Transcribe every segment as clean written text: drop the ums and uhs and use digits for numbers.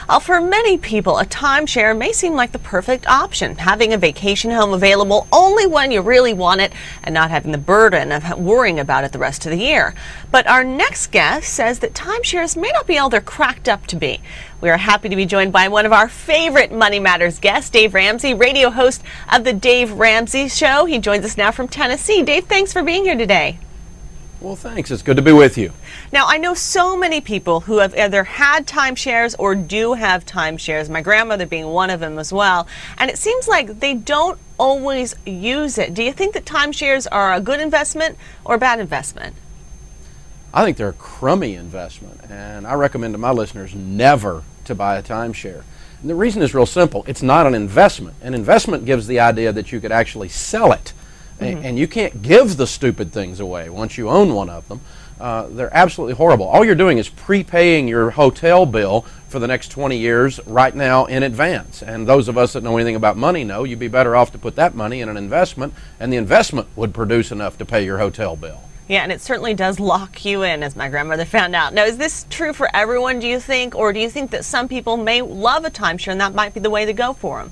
For many people, a timeshare may seem like the perfect option, having a vacation home available only when you really want it and not having the burden of worrying about it the rest of the year. But our next guest says that timeshares may not be all they're cracked up to be. We are happy to be joined by one of our favorite Money Matters guests, Dave Ramsey, radio host of The Dave Ramsey Show. He joins us now from Tennessee. Dave, thanks for being here today. Well, thanks. It's good to be with you. Now, I know so many people who have either had timeshares or do have timeshares, my grandmother being one of them as well, and it seems like they don't always use it. Do you think that timeshares are a good investment or a bad investment? I think they're a crummy investment, and I recommend to my listeners never to buy a timeshare. And the reason is real simple. It's not an investment. An investment gives the idea that you could actually sell it. And you can't give the stupid things away once you own one of them. They're absolutely horrible. All you're doing is prepaying your hotel bill for the next 20 years right now in advance. And those of us that know anything about money know you'd be better off to put that money in an investment, and the investment would produce enough to pay your hotel bill. Yeah, and it certainly does lock you in, as my grandmother found out. Now, is this true for everyone, do you think, or do you think that some people may love a timeshare and that might be the way to go for them?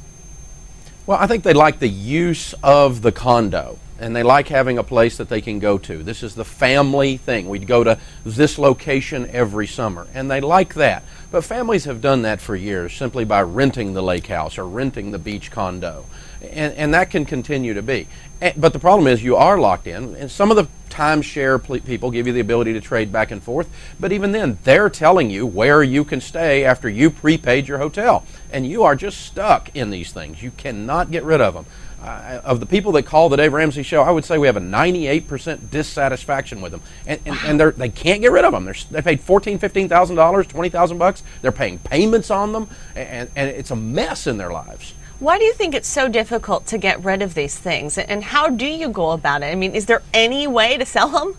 Well, I think they like the use of the condo, and they like having a place that they can go to. This is the family thing. We'd go to this location every summer, and they like that. But families have done that for years simply by renting the lake house or renting the beach condo, and that can continue to be. But the problem is you are locked in, and some of the timeshare people give you the ability to trade back and forth, but even then they're telling you where you can stay after you prepaid your hotel, and you are just stuck in these things. You cannot get rid of them. Of the people that call the Dave Ramsey Show, I would say we have a 98% dissatisfaction with them, and they can't get rid of them. They paid $14,000, $15,000, $20,000. They're paying payments on them, and it's a mess in their lives. Why do you think it's so difficult to get rid of these things, and how do you go about it? I mean, is there any way to sell them?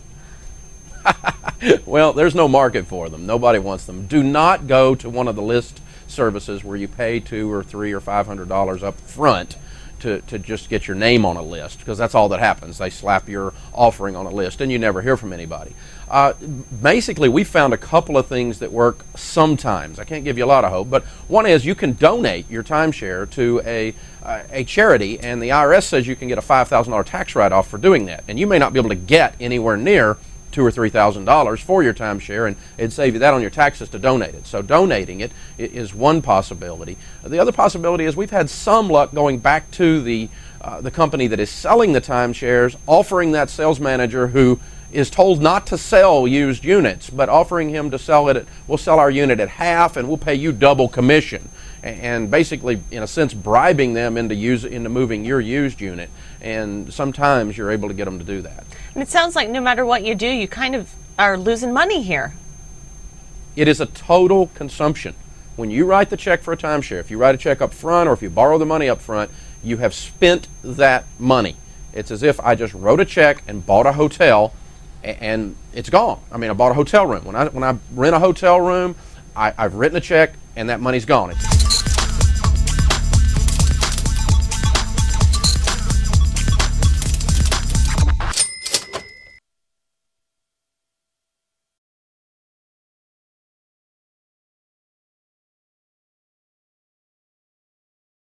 Well, there's no market for them. Nobody wants them. Do not go to one of the list services where you pay $200 or $300 or $500 up front to just get your name on a list, because that's all that happens. They slap your offering on a list and you never hear from anybody. Basically, we found a couple of things that work sometimes. I can't give you a lot of hope, but one is you can donate your timeshare to a charity, and the IRS says you can get a $5,000 tax write-off for doing that. And you may not be able to get anywhere near $2,000 or $3,000 for your timeshare, and it'd save you that on your taxes to donate it. So donating it is one possibility. The other possibility is we've had some luck going back to the company that is selling the timeshares, offering that sales manager who is told not to sell used units, but offering him to sell it we'll sell our unit at half and we'll pay you double commission, and basically in a sense bribing them into moving your used unit. And sometimes you're able to get them to do that. And it sounds like no matter what you do, you kind of are losing money here. It is a total consumption. When you write the check for a timeshare, if you write a check up front or if you borrow the money up front, you have spent that money. It's as if I just wrote a check and bought a hotel, and it's gone. I mean, I bought a hotel room. When I rent a hotel room, I've written a check and that money's gone.